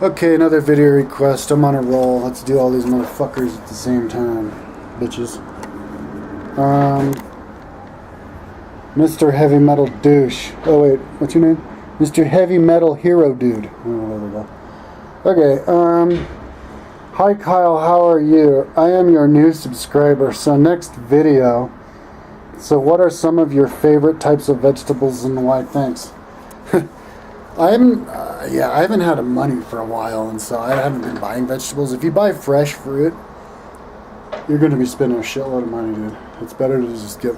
Okay, another video request. I'm on a roll. Let's do all these motherfuckers at the same time, bitches. Mr. Heavy Metal Douche. Oh wait, what's your name? Mr. Heavy Metal Hero Dude. Oh, there we go. Okay, hi Kyle, how are you? I am your new subscriber. So next video. So what are some of your favorite types of vegetables and why? Thanks. I haven't had money for a while, and so I haven't been buying vegetables. If you buy fresh fruit, you're going to be spending a shitload of money, dude. It's better to just get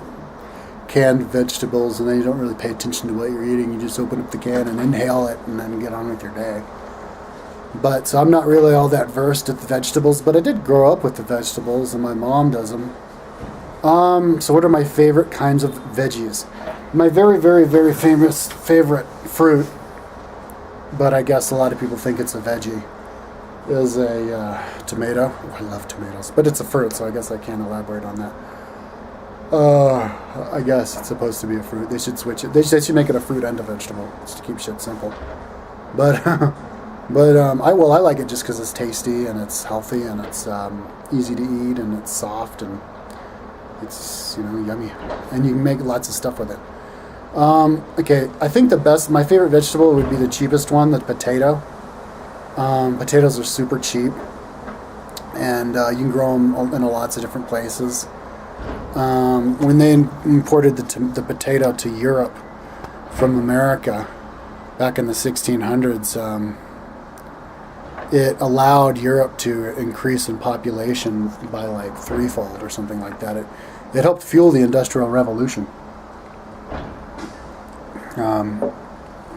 canned vegetables, and then you don't really pay attention to what you're eating. You just open up the can and inhale it, and then get on with your day. But, so I'm not really all that versed at the vegetables, but I did grow up with the vegetables, and my mom does them. So what are my favorite kinds of veggies? My very, very, very favorite fruit, but I guess a lot of people think it's a veggie, is a tomato. Oh, I love tomatoes, but it's a fruit, so I guess I can't elaborate on that. I guess it's supposed to be a fruit. They should switch it. They should make it a fruit and a vegetable, just to keep shit simple. But, I like it just because it's tasty and it's healthy and it's easy to eat and it's soft and it's, yummy. And you can make lots of stuff with it. Okay, I think my favorite vegetable would be the cheapest one, the potato. Potatoes are super cheap, and you can grow them in lots of different places. When they imported the potato to Europe from America back in the 1600s, it allowed Europe to increase in population by like threefold or something like that. It helped fuel the Industrial Revolution.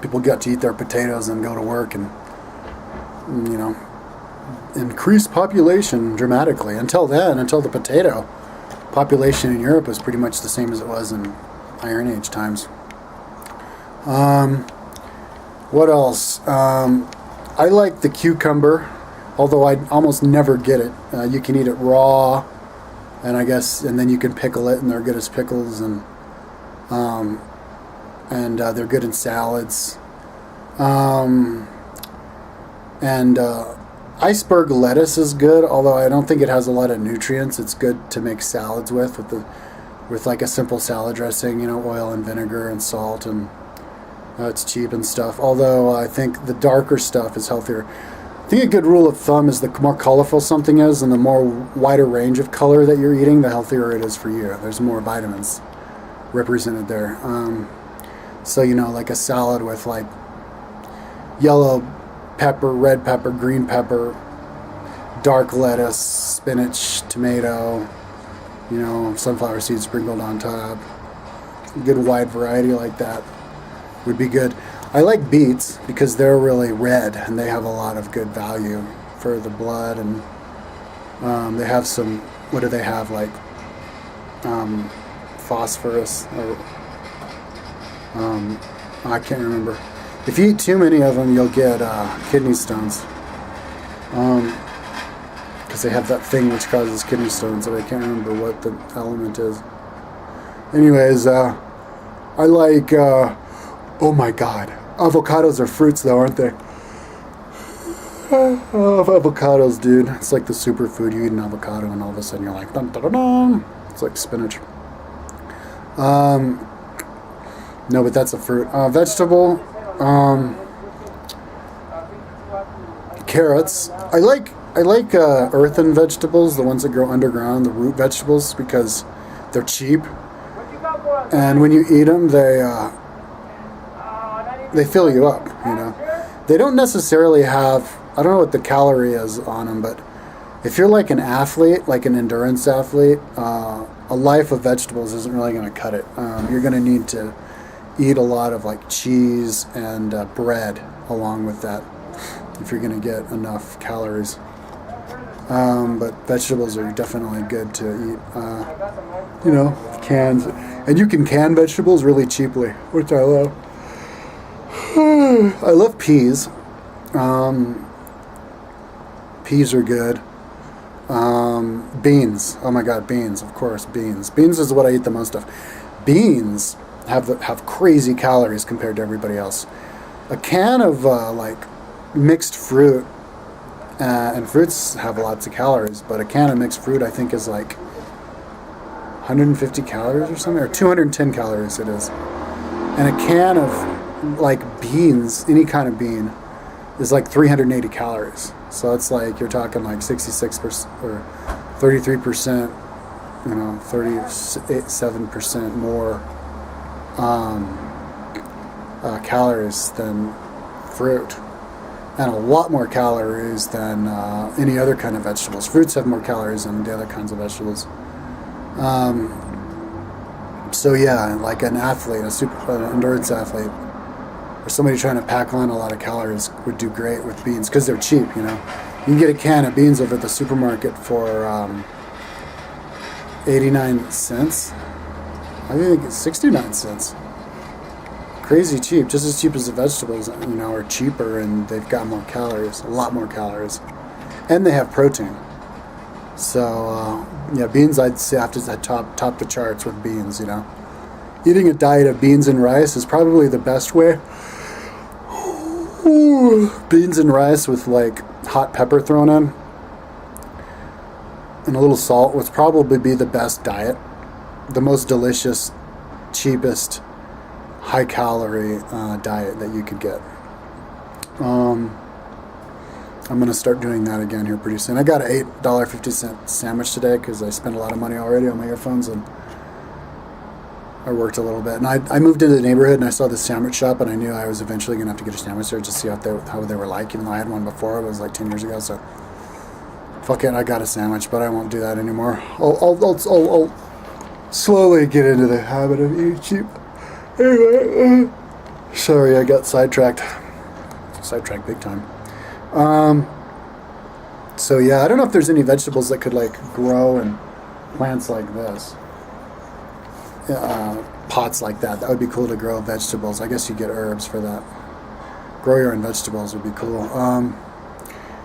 People got to eat their potatoes and go to work and, increase population dramatically. Until the potato population in Europe was pretty much the same as it was in Iron Age times. What else? I like the cucumber, although I almost never get it. You can eat it raw, and then you can pickle it, and they're good as pickles, and they're good in salads. Iceberg lettuce is good, although I don't think it has a lot of nutrients. It's good to make salads with like a simple salad dressing, oil and vinegar and salt, and it's cheap and stuff. Although I think the darker stuff is healthier. I think a good rule of thumb is the more colorful something is, and the more wider range of color that you're eating, the healthier it is for you. There's more vitamins represented there. So, like a salad with like yellow pepper, red pepper, green pepper, dark lettuce, spinach, tomato, sunflower seeds sprinkled on top. A good wide variety like that would be good. I like beets because they're really red and they have a lot of good value for the blood, and they have some, what do they have, like phosphorus or I can't remember. If you eat too many of them, you'll get kidney stones. Because they have that thing which causes kidney stones, and I can't remember what the element is. Anyways, I like, oh my god. Avocados are fruits though, aren't they? I love avocados, dude. It's like the superfood. You eat an avocado and all of a sudden you're like, dun, dun, dun, dun. It's like spinach. No, but that's a fruit. Vegetable, carrots. I like earthen vegetables, the ones that grow underground, the root vegetables, because they're cheap. And when you eat them, they fill you up, They don't necessarily have, I don't know what the calorie is on them, but if you're like an athlete, like an endurance athlete, a life of vegetables isn't really going to cut it. You're going to need to eat a lot of like cheese and bread along with that if you're going to get enough calories. But vegetables are definitely good to eat. Cans. And you can can vegetables really cheaply, which I love. I love peas. Peas are good. Beans. Oh my god, beans, of course, beans. Beans is what I eat the most of. Beans have crazy calories compared to everybody else. A can of mixed fruit, and fruits have lots of calories, but a can of mixed fruit I think is like 150 calories or something, or 210 calories it is. And a can of like beans, any kind of bean, is like 380 calories. So it's like you're talking like 66% or 33%, 37% more calories than fruit, and a lot more calories than any other kind of vegetables. Fruits have more calories than the other kinds of vegetables. So yeah, like an athlete, an endurance athlete, or somebody trying to pack on a lot of calories would do great with beans because they're cheap. You can get a can of beans over at the supermarket for 89 cents. I think it's 69 cents. Crazy cheap, just as cheap as the vegetables, are cheaper, and they've got more calories, a lot more calories, and they have protein. So beans, I'd say, have to top the charts with beans. Eating a diet of beans and rice is probably the best way. Ooh, beans and rice with like hot pepper thrown in and a little salt would probably be the best diet, the most delicious, cheapest, high calorie diet that you could get. I'm going to start doing that again here pretty soon. I got an $8.50 sandwich today because I spent a lot of money already on my earphones, and I worked a little bit. And I moved into the neighborhood and I saw this sandwich shop, and I knew I was eventually going to have to get a sandwich there just to see how they were like, even though I had one before. It was like 10 years ago, so fuck it, I got a sandwich, but I won't do that anymore. I'll slowly get into the habit of eating cheap. Anyway, sorry, I got sidetracked big time. So yeah, I don't know if there's any vegetables that could like grow in plants like this, pots like that. That would be cool to grow vegetables. I guess you get herbs for that. Grow your own vegetables would be cool.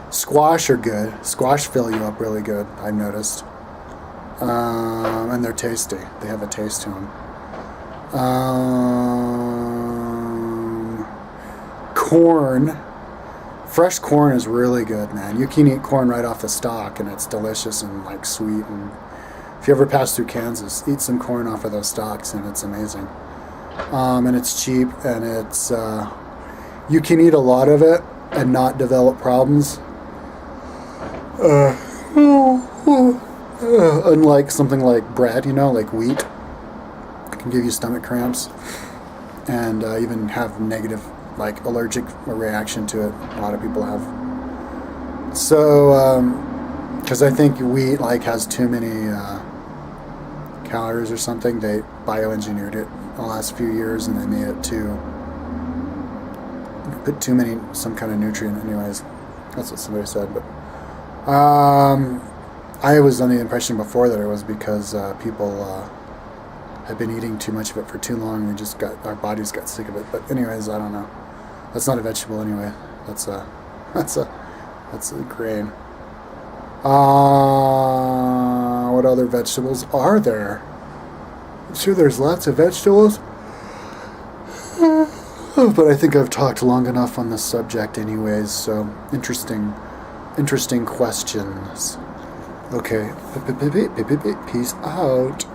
Squash are good. Squash fill you up really good, I've noticed. And they're tasty. They have a taste to them. Corn. Fresh corn is really good, man. You can eat corn right off the stalk, and it's delicious and like sweet. And if you ever pass through Kansas, eat some corn off of those stalks, and it's amazing. And it's cheap, and it's you can eat a lot of it and not develop problems. Unlike something like bread, like wheat, it can give you stomach cramps and even have negative, like allergic reaction to it. A lot of people have. So, because I think wheat has too many calories or something. They bioengineered it in the last few years, and they made it put too many, some kind of nutrient. Anyways, that's what somebody said. But I was under the impression before that it was because people had been eating too much of it for too long, and our bodies got sick of it. But anyways, I don't know. That's not a vegetable anyway. That's a grain. What other vegetables are there? I'm sure there's lots of vegetables. But I think I've talked long enough on this subject anyways, so interesting questions. Okay, peace out.